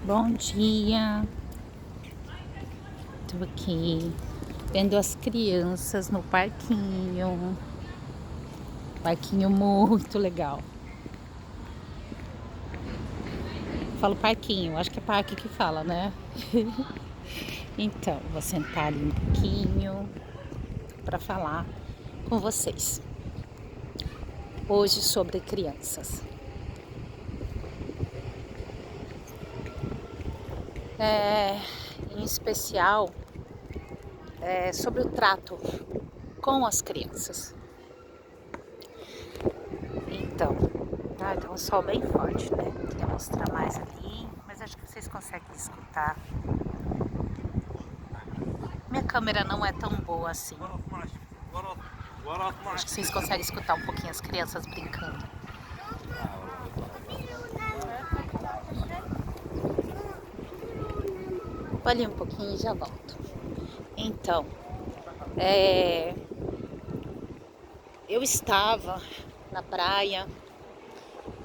Bom dia, tô aqui vendo as crianças no parquinho muito legal. Falo parquinho, acho que é parque que fala, né? Então, vou sentar ali um pouquinho para falar com vocês hoje sobre crianças. Em especial, sobre o trato com as crianças. Então, tá um sol bem forte, né? Queria mostrar mais ali, mas acho que vocês conseguem escutar. Minha câmera não é tão boa assim. Acho que vocês conseguem escutar um pouquinho as crianças brincando. Vou ali um pouquinho e já volto. Então, eu estava na praia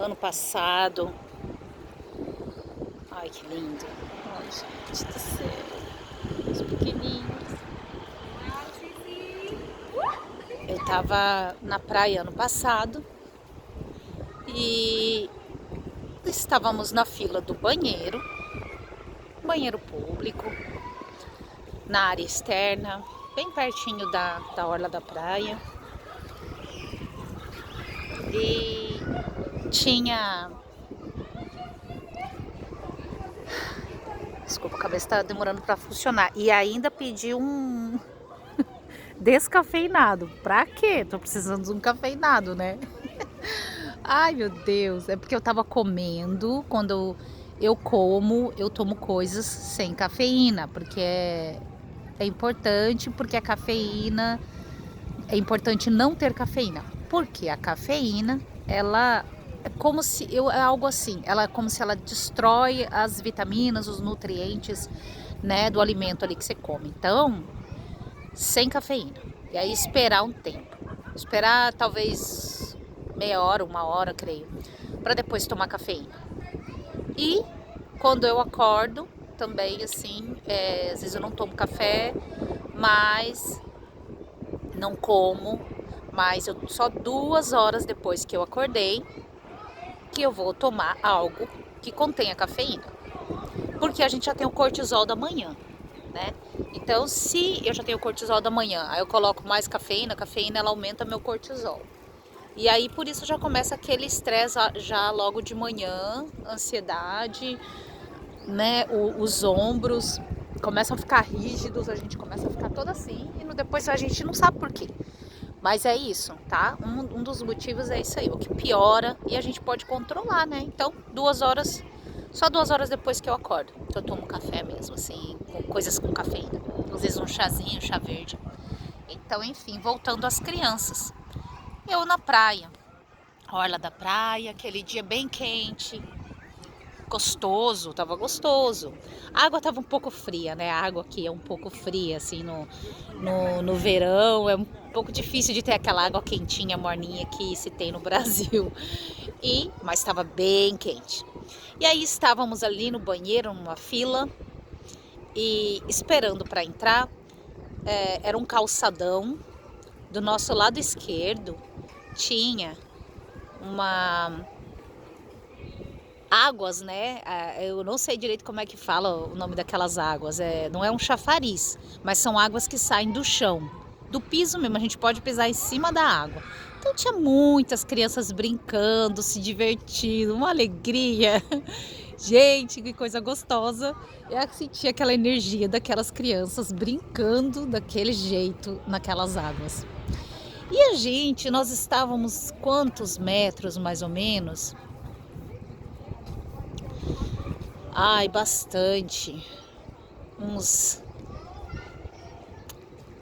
ano passado. Ai, que lindo. Ai, gente do céu. Os pequenininhos. Eu estava na praia ano passado e estávamos na fila do banheiro público, na área externa, bem pertinho da orla da praia. E tinha... Desculpa, a cabeça tá demorando para funcionar. E ainda pedi um descafeinado. Pra quê? Tô precisando de um cafeinado, né? Ai, meu Deus. É porque eu tava comendo. Quando eu como, eu tomo coisas sem cafeína. Porque é importante, porque a cafeína... É importante não ter cafeína. Porque a cafeína, ela... É como se... É algo assim. Ela é como se ela destrói as vitaminas, os nutrientes, né, do alimento ali que você come. Então, sem cafeína. E aí esperar um tempo. Esperar talvez meia hora, uma hora, creio, para depois tomar cafeína. E quando eu acordo, também assim, às vezes eu não tomo café, mas não como, mas só 2 horas depois que eu acordei, que eu vou tomar algo que contenha cafeína. Porque a gente já tem o cortisol da manhã, né? Então, se eu já tenho cortisol da manhã, aí eu coloco mais cafeína, a cafeína ela aumenta meu cortisol. E aí, por isso, já começa aquele estresse já logo de manhã, ansiedade, né? Os ombros começam a ficar rígidos, a gente começa a ficar toda assim, e depois a gente não sabe por quê. Mas é isso, tá? Um dos motivos é isso aí, o que piora e a gente pode controlar, né? Então, 2 horas, só 2 horas depois que eu acordo, que eu tomo café mesmo, assim, com coisas com cafeína. Às vezes um chazinho, chá verde. Então, enfim, voltando às crianças. Eu na praia, orla da praia, aquele dia bem quente, gostoso, tava gostoso. A água tava um pouco fria, né? A água aqui é um pouco fria, assim, no verão. É um pouco difícil de ter aquela água quentinha, morninha que se tem no Brasil. Mas estava bem quente. E aí estávamos ali no banheiro, numa fila, e esperando para entrar. Era um calçadão. Do nosso lado esquerdo tinha uma... águas, né? Eu não sei direito como é que fala o nome daquelas águas. Não é um chafariz, mas são águas que saem do chão, do piso mesmo. A gente pode pisar em cima da água. Então tinha muitas crianças brincando, se divertindo, uma alegria. Gente, que coisa gostosa. Eu senti aquela energia daquelas crianças brincando daquele jeito naquelas águas. E a gente, nós estávamos quantos metros mais ou menos? Ai, bastante. Uns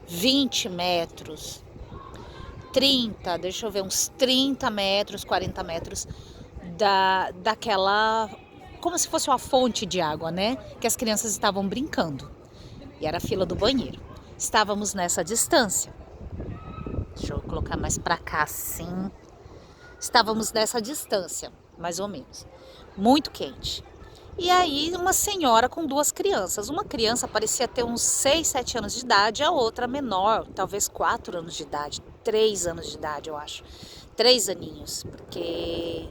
20 metros. 30, deixa eu ver, uns 30 metros, 40 metros daquela... Como se fosse uma fonte de água, né? Que as crianças estavam brincando. E era a fila do banheiro. Estávamos nessa distância. Deixa eu colocar mais pra cá, assim. Estávamos nessa distância, mais ou menos. Muito quente. E aí uma senhora com duas crianças. Uma criança parecia ter uns 6, 7 anos de idade, a outra menor, talvez 4 anos de idade, 3 anos de idade, eu acho. 3 aninhos, porque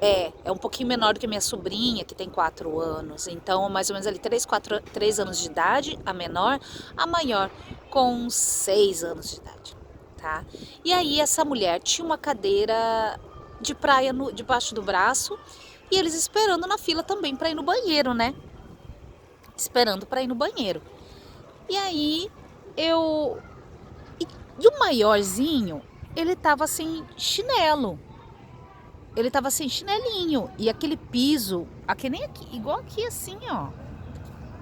é um pouquinho menor do que minha sobrinha, que tem 4 anos. Então, mais ou menos ali 3 anos de idade, a menor, a maior com uns 6 anos de idade, tá? E aí essa mulher tinha uma cadeira de praia debaixo do braço e eles esperando na fila também para ir no banheiro, né? Esperando para ir no banheiro. E aí eu e o maiorzinho, ele tava sem chinelo. Ele tava sem chinelinho. E aquele piso, aqui nem aqui, igual aqui assim, ó.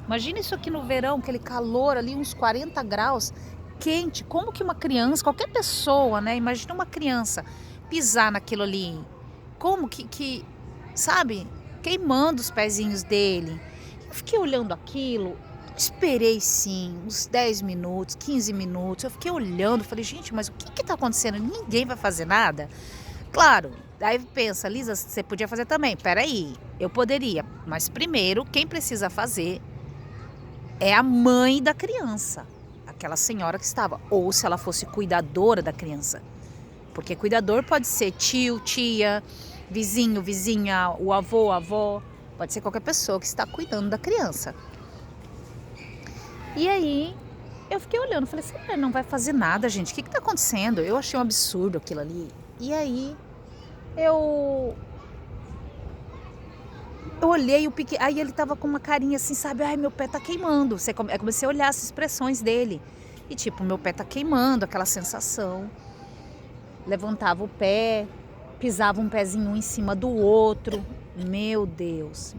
Imagina isso aqui no verão, aquele calor ali, uns 40 graus, quente. Como que uma criança, qualquer pessoa, né? Imagina uma criança pisar naquilo ali. Como que sabe? Queimando os pezinhos dele. Eu fiquei olhando aquilo, esperei sim, uns 10 minutos, 15 minutos. Eu fiquei olhando, falei, gente, mas o que tá acontecendo? Ninguém vai fazer nada? Claro, aí pensa, Lisa, você podia fazer também. Peraí, eu poderia, mas primeiro, quem precisa fazer é a mãe da criança, aquela senhora que estava, ou se ela fosse cuidadora da criança, porque cuidador pode ser tio, tia, vizinho, vizinha, o avô, a avó, pode ser qualquer pessoa que está cuidando da criança. E aí eu fiquei olhando, falei, essa mulher não vai fazer nada, gente, o que está acontecendo? Eu achei um absurdo aquilo ali. E aí eu olhei o pique, aí ele tava com uma carinha assim, sabe? Ai, meu pé tá queimando. Eu comecei a olhar as expressões dele. E tipo, meu pé tá queimando, aquela sensação. Levantava o pé, pisava um pezinho um em cima do outro. Meu Deus,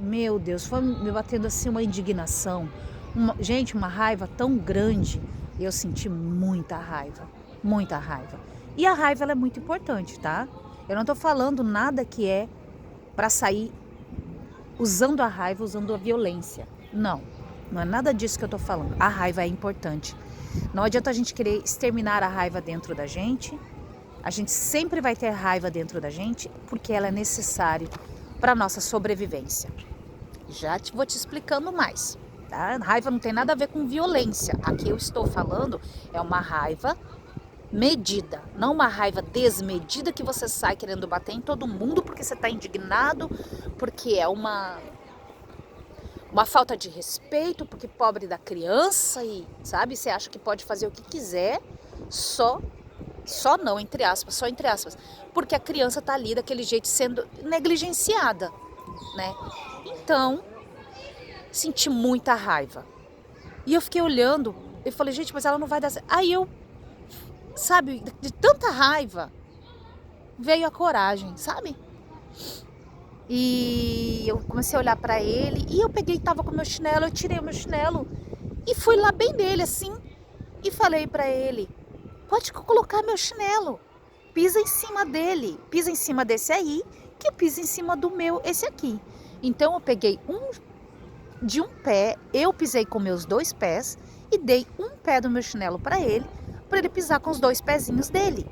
foi me batendo assim uma indignação. Gente, uma raiva tão grande. Eu senti muita raiva, muita raiva. E a raiva ela é muito importante, tá? Eu não tô falando nada que é para sair usando a raiva, usando a violência. Não, não é nada disso que eu tô falando. A raiva é importante. Não adianta a gente querer exterminar a raiva dentro da gente. A gente sempre vai ter raiva dentro da gente porque ela é necessária para nossa sobrevivência. Vou te explicando mais. Tá? Raiva não tem nada a ver com violência. Aqui eu estou falando é uma raiva medida, não uma raiva desmedida que você sai querendo bater em todo mundo porque você está indignado, porque é uma falta de respeito, porque pobre da criança e, sabe, você acha que pode fazer o que quiser, só não, entre aspas, só entre aspas, porque a criança tá ali daquele jeito sendo negligenciada, né? Então, senti muita raiva. E eu fiquei olhando, eu falei, gente, mas ela não vai dar certo. Aí eu, sabe, de tanta raiva, veio a coragem, sabe? E eu comecei a olhar pra ele e eu peguei, tava com meu chinelo, eu tirei o meu chinelo e fui lá bem dele assim e falei pra ele, pode colocar meu chinelo, pisa em cima dele, pisa em cima desse aí, que pisa em cima do meu, esse aqui. Então eu peguei de um pé, eu pisei com meus 2 pés e dei um pé do meu chinelo pra ele pisar com os 2 pezinhos dele.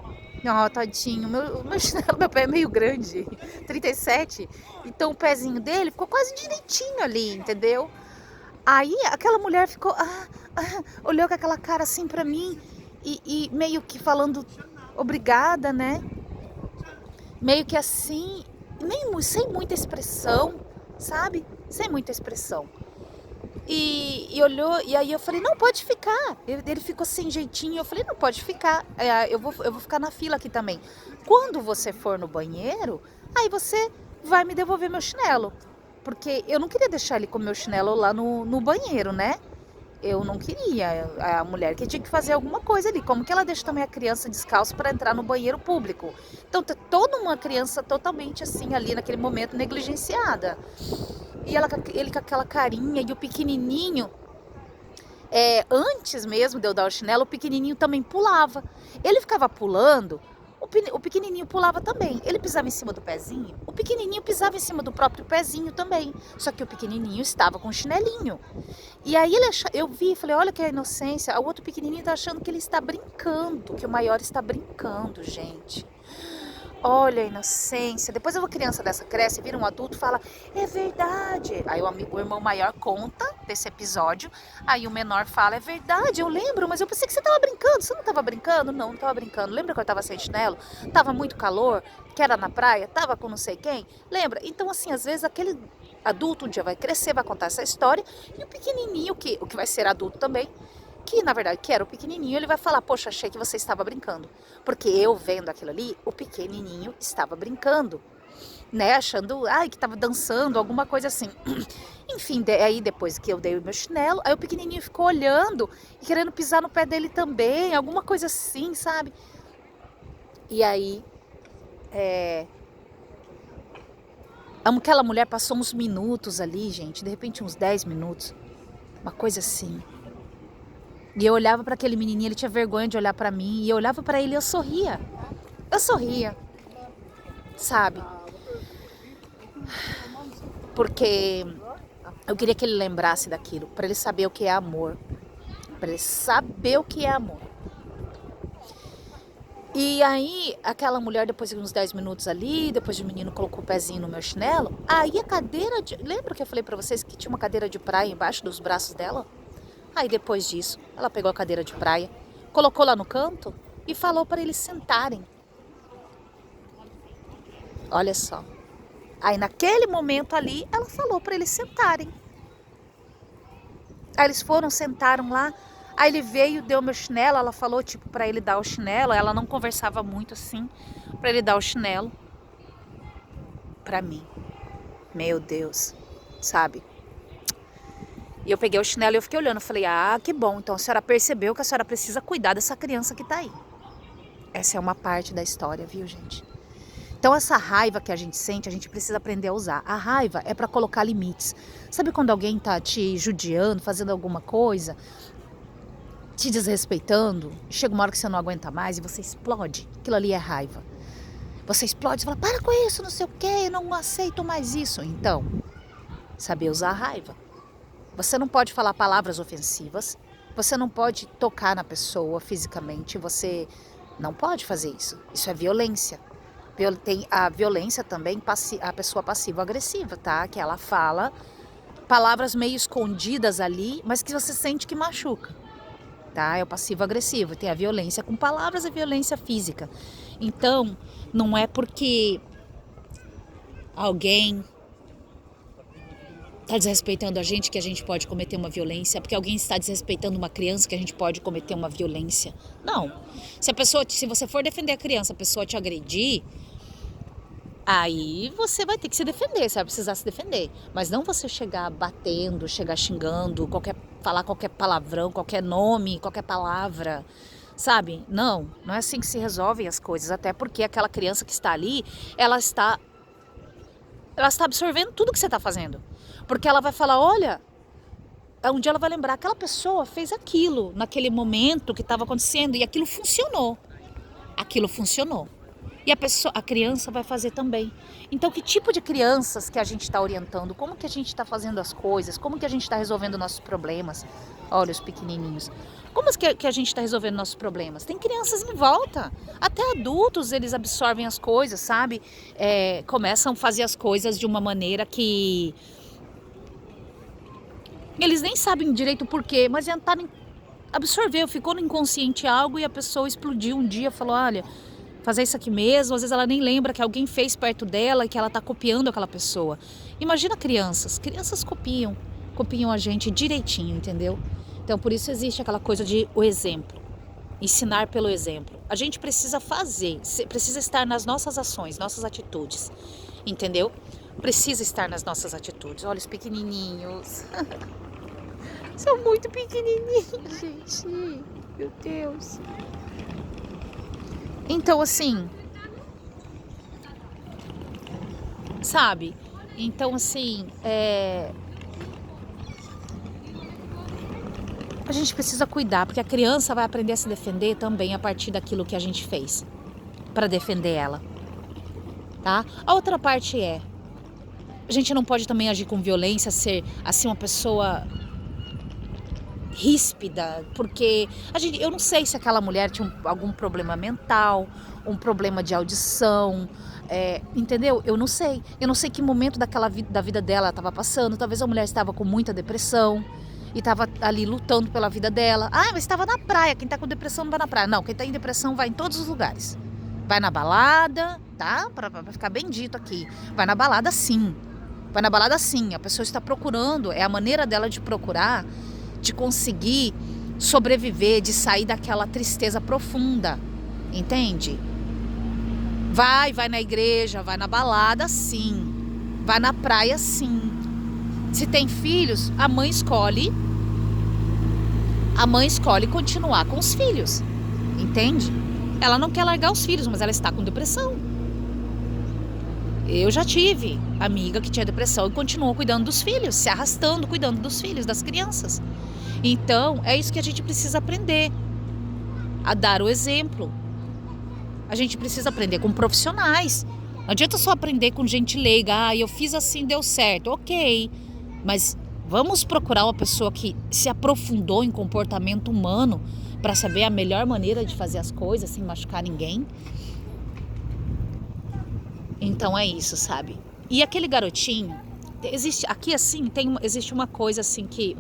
Ó, tadinho, meu chinelo, meu pé é meio grande, 37, então o pezinho dele ficou quase direitinho ali, entendeu? Aí aquela mulher ficou, olhou com aquela cara assim pra mim e meio que falando obrigada, né? Meio que assim, sem muita expressão, sabe? Sem muita expressão. E olhou, e aí eu falei, não, pode ficar. Ele ficou sem jeitinho, eu falei, não, pode ficar. Eu vou ficar na fila aqui também. Quando você for no banheiro, aí você vai me devolver meu chinelo. Porque eu não queria deixar ele com meu chinelo lá no banheiro, né? Eu não queria. A mulher que tinha que fazer alguma coisa ali. Como que ela deixa também a criança descalço para entrar no banheiro público? Então, tá toda uma criança totalmente assim ali naquele momento negligenciada. E ele com aquela carinha e o pequenininho, antes mesmo de eu dar o chinelo, o pequenininho também pulava. Ele ficava pulando, o pequenininho pulava também. Ele pisava em cima do pezinho, o pequenininho pisava em cima do próprio pezinho também. Só que o pequenininho estava com o chinelinho. E aí eu vi e falei, olha que a inocência, o outro pequenininho está achando que ele está brincando, que o maior está brincando, gente. Olha a inocência. Depois uma criança dessa cresce, vira um adulto e fala, é verdade. Aí o irmão maior conta desse episódio, aí o menor fala, é verdade, eu lembro, mas eu pensei que você tava brincando. Você não tava brincando? Não, não tava brincando. Lembra que eu tava sem chinelo? Tava muito calor, que era na praia, tava com não sei quem? Lembra? Então, assim, às vezes aquele adulto um dia vai crescer, vai contar essa história, e o pequenininho, o que vai ser adulto também, que na verdade que era o pequenininho, ele vai falar, poxa, achei que você estava brincando. Porque eu vendo aquilo ali, o pequenininho estava brincando, né? Achando, ai, que estava dançando, alguma coisa assim. Enfim, aí depois que eu dei o meu chinelo, aí o pequenininho ficou olhando e querendo pisar no pé dele também, alguma coisa assim, sabe? E aí, aquela mulher passou uns minutos ali, gente, de repente uns 10 minutos, uma coisa assim. E eu olhava para aquele menininho, ele tinha vergonha de olhar para mim, e eu olhava para ele e eu sorria. Eu sorria, sabe? Porque eu queria que ele lembrasse daquilo, para ele saber o que é amor. Para ele saber o que é amor. E aí, aquela mulher, depois de uns 10 minutos ali, depois o menino colocou o pezinho no meu chinelo, aí a cadeira de... Lembra que eu falei para vocês que tinha uma cadeira de praia embaixo dos braços dela? Aí depois disso, ela pegou a cadeira de praia, colocou lá no canto e falou para eles sentarem. Olha só. Aí naquele momento ali, ela falou para eles sentarem. Aí eles foram, sentaram lá. Aí ele veio, deu meu chinelo. Ela falou, tipo, para ele dar o chinelo. Ela não conversava muito assim, para ele dar o chinelo para mim. Meu Deus, sabe? E eu peguei o chinelo e eu fiquei olhando. Falei, ah, que bom. Então a senhora percebeu que a senhora precisa cuidar dessa criança que tá aí. Essa é uma parte da história, viu, gente? Então essa raiva que a gente sente, a gente precisa aprender a usar. A raiva é para colocar limites. Sabe quando alguém tá te judiando, fazendo alguma coisa, te desrespeitando, chega uma hora que você não aguenta mais e você explode? Aquilo ali é raiva. Você explode e fala, para com isso, não sei o quê, eu não aceito mais isso. Então, saber usar a raiva. Você não pode falar palavras ofensivas, você não pode tocar na pessoa fisicamente, você não pode fazer isso. Isso é violência. Tem a violência também, a pessoa passivo-agressiva, tá? Que ela fala palavras meio escondidas ali, mas que você sente que machuca, tá? É o passivo-agressivo. Tem a violência com palavras e a violência física. Então, não é porque alguém está desrespeitando a gente que a gente pode cometer uma violência, porque alguém está desrespeitando uma criança que a gente pode cometer uma violência. Não. Se você for defender a criança, a pessoa te agredir, aí você vai ter que se defender, você vai precisar se defender. Mas não você chegar batendo, chegar xingando, falar qualquer palavrão, qualquer nome, qualquer palavra, sabe? Não é assim que se resolvem as coisas. Até porque aquela criança que está ali, ela está absorvendo tudo que você está fazendo. Porque ela vai falar, olha, um dia ela vai lembrar, aquela pessoa fez aquilo naquele momento que estava acontecendo e aquilo funcionou. Aquilo funcionou. E a criança vai fazer também. Então, que tipo de crianças que a gente está orientando? Como que a gente está fazendo as coisas? Como que a gente está resolvendo nossos problemas? Olha os pequenininhos. Como que a gente está resolvendo nossos problemas? Tem crianças em volta. Até adultos, eles absorvem as coisas, sabe? Começam a fazer as coisas de uma maneira que eles nem sabem direito o porquê, mas absorveu, ficou no inconsciente algo e a pessoa explodiu um dia, falou, olha, fazer isso aqui mesmo, às vezes ela nem lembra que alguém fez perto dela e que ela está copiando aquela pessoa. Imagina crianças copiam a gente direitinho, entendeu? Então por isso existe aquela coisa de o exemplo, ensinar pelo exemplo. A gente precisa fazer, precisa estar nas nossas ações, nossas atitudes, entendeu? Precisa estar nas nossas atitudes. Olha os pequenininhos. São muito pequenininhos, gente. Meu Deus. Então, assim, sabe? Então, assim, a gente precisa cuidar, porque a criança vai aprender a se defender também a partir daquilo que a gente fez para defender ela, tá? A outra parte a gente não pode também agir com violência, ser assim uma pessoa ríspida, porque eu não sei se aquela mulher tinha algum problema mental, um problema de audição, entendeu? Eu não sei que momento da vida dela estava passando. Talvez a mulher estava com muita depressão e estava ali lutando pela vida dela. Ah, mas estava na praia, quem está com depressão não vai na praia. Não, quem está em depressão vai em todos os lugares. Vai na balada, tá? Pra ficar bem dito aqui. Vai na balada sim. Vai na balada sim. A pessoa está procurando, é a maneira dela de procurar, de conseguir sobreviver, de sair daquela tristeza profunda, entende? Vai na igreja, vai na balada sim, vai na praia sim. Se tem filhos, a mãe escolhe continuar com os filhos, entende? Ela não quer largar os filhos, mas ela está com depressão. Eu já tive amiga que tinha depressão e continuou cuidando dos filhos, se arrastando, cuidando dos filhos, das crianças. Então, é isso que a gente precisa aprender, a dar o exemplo. A gente precisa aprender com profissionais. Não adianta só aprender com gente leiga. Ah, eu fiz assim, deu certo. Ok, mas vamos procurar uma pessoa que se aprofundou em comportamento humano para saber a melhor maneira de fazer as coisas sem machucar ninguém. Então é isso, sabe? E aquele garotinho, existe aqui assim, existe uma coisa assim que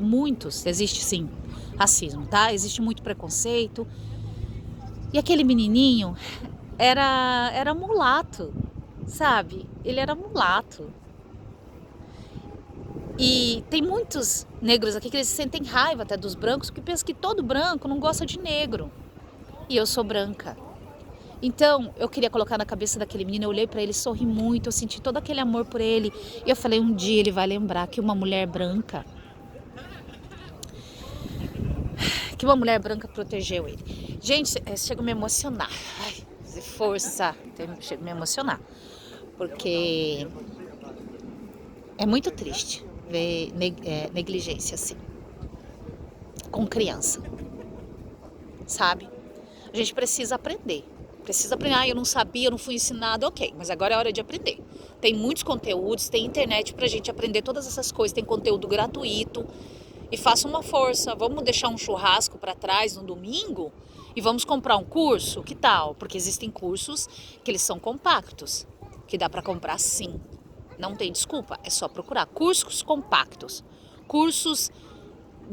existe sim racismo, tá? Existe muito preconceito. E aquele menininho era mulato, sabe? Ele era mulato. E tem muitos negros aqui que eles sentem raiva até dos brancos, porque pensam que todo branco não gosta de negro. E eu sou branca. Então, eu queria colocar na cabeça daquele menino, eu olhei pra ele, sorri muito, eu senti todo aquele amor por ele. E eu falei, um dia ele vai lembrar que uma mulher branca protegeu ele. Gente, chego a me emocionar. Ai, força, chego a me emocionar. Porque é muito triste ver negligência assim, com criança, sabe? A gente precisa aprender. Eu não sabia, eu não fui ensinada, ok, mas agora é hora de aprender. Tem muitos conteúdos, tem internet pra gente aprender todas essas coisas, tem conteúdo gratuito. E faça uma força, vamos deixar um churrasco para trás no domingo e vamos comprar um curso? Que tal? Porque existem cursos que eles são compactos, que dá para comprar sim. Não tem desculpa, é só procurar. Cursos compactos, cursos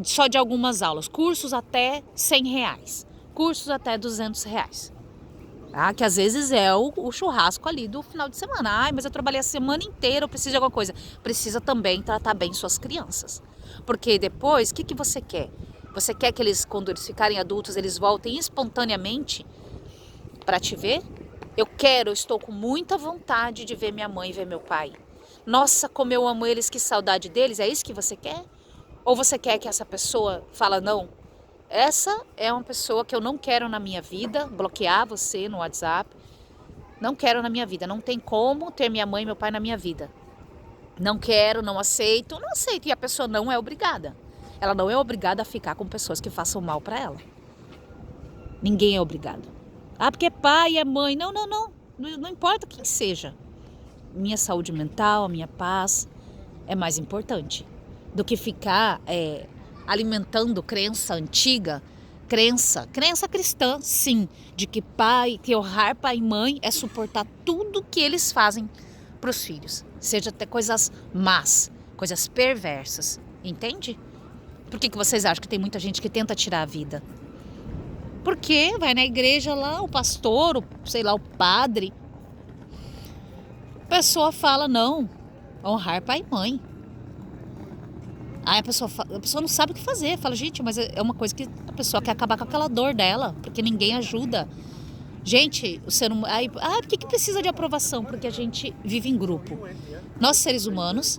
só de algumas aulas, cursos até R$100, cursos até R$200. Ah, que às vezes é o churrasco ali do final de semana. Ai, mas eu trabalhei a semana inteira, eu preciso de alguma coisa. Precisa também tratar bem suas crianças. Porque depois, o que você quer? Você quer que eles, quando eles ficarem adultos, eles voltem espontaneamente para te ver? Eu estou com muita vontade de ver minha mãe e ver meu pai. Nossa, como eu amo eles, que saudade deles. É isso que você quer? Ou você quer que essa pessoa fala, não, essa é uma pessoa que eu não quero na minha vida, bloquear você no WhatsApp, não quero na minha vida, não tem como ter minha mãe e meu pai na minha vida. Não quero, não aceito, e a pessoa não é obrigada. Ela não é obrigada a ficar com pessoas que façam mal para ela. Ninguém é obrigado. Ah, porque é pai, é mãe, não importa quem seja. Minha saúde mental, a minha paz é mais importante do que ficar alimentando crença antiga, crença cristã, sim, de que honrar pai e mãe é suportar tudo que eles fazem para os filhos, seja até coisas más, coisas perversas, entende? Por que vocês acham que tem muita gente que tenta tirar a vida? Porque vai na igreja lá, o pastor, o padre, a pessoa fala, não, honrar pai e mãe. Aí a pessoa não sabe o que fazer. Fala, gente, mas é uma coisa que a pessoa quer acabar com aquela dor dela, porque ninguém ajuda. Gente, por que precisa de aprovação? Porque a gente vive em grupo. Nós, seres humanos,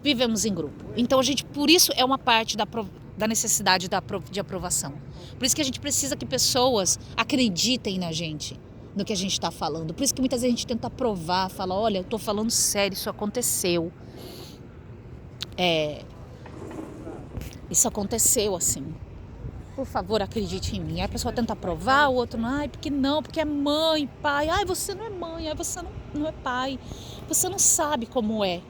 vivemos em grupo. Então, por isso é uma parte da necessidade de aprovação. Por isso que a gente precisa que pessoas acreditem na gente, no que a gente está falando. Por isso que muitas vezes a gente tenta provar, fala, olha, eu estou falando sério, isso aconteceu. Isso aconteceu assim. Por favor, acredite em mim. Aí a pessoa tenta provar, o outro não, porque é mãe, pai. Ai, você não é mãe, ai, você não é pai. Você não sabe como é.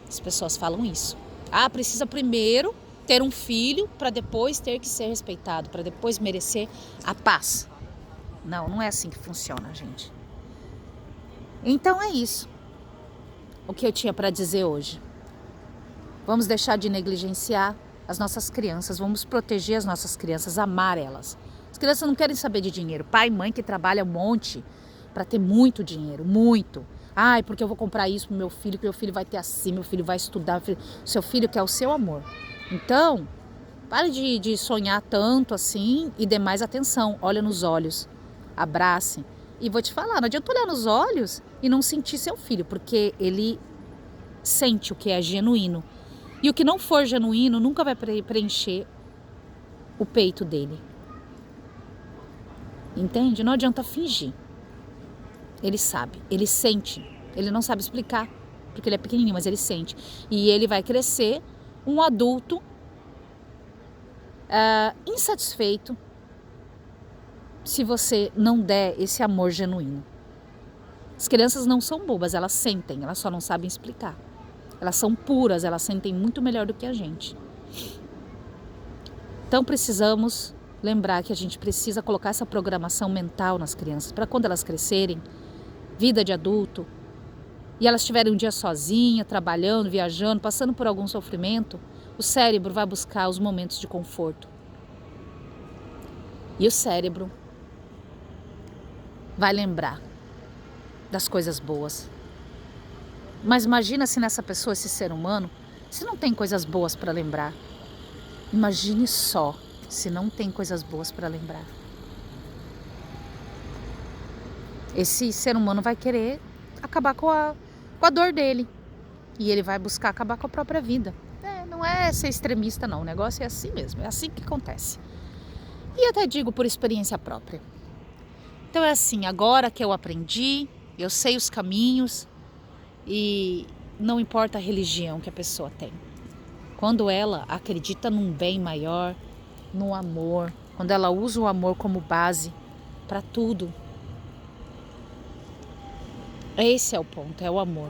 As pessoas falam isso. Ah, precisa primeiro ter um filho para depois ter que ser respeitado, para depois merecer a paz. Não, não é assim que funciona, gente. Então é isso o que eu tinha para dizer hoje. Vamos deixar de negligenciar as nossas crianças, vamos proteger as nossas crianças, amar elas. As crianças não querem saber de dinheiro. Pai e mãe que trabalham um monte para ter muito dinheiro, muito. Ai, porque eu vou comprar isso pro meu filho, que meu filho vai ter assim, meu filho vai estudar, seu filho quer o seu amor. Então, pare de sonhar tanto assim e dê mais atenção. Olha nos olhos, abrace. E vou te falar, não adianta olhar nos olhos e não sentir seu filho, porque ele sente o que é genuíno. E o que não for genuíno nunca vai preencher o peito dele. Entende? Não adianta fingir. Ele sabe, ele sente. Ele não sabe explicar, porque ele é pequenininho, mas ele sente. E ele vai crescer um adulto insatisfeito se você não der esse amor genuíno. As crianças não são bobas, elas sentem, elas só não sabem explicar. Elas são puras, elas sentem muito melhor do que a gente. Então precisamos lembrar que a gente precisa colocar essa programação mental nas crianças, para quando elas crescerem, vida de adulto, e elas tiverem um dia sozinha, trabalhando, viajando, passando por algum sofrimento, o cérebro vai buscar os momentos de conforto. E o cérebro vai lembrar das coisas boas. Mas imagina se nessa pessoa, esse ser humano, se não tem coisas boas para lembrar. Imagine só se não tem coisas boas para lembrar. Esse ser humano vai querer acabar com a dor dele. E ele vai buscar acabar com a própria vida. Não é ser extremista não, o negócio é assim mesmo, é assim que acontece. E até digo por experiência própria. Então é assim, agora que eu aprendi, eu sei os caminhos e não importa a religião que a pessoa tem. Quando ela acredita num bem maior, no amor, quando ela usa o amor como base para tudo. Esse é o ponto, é o amor.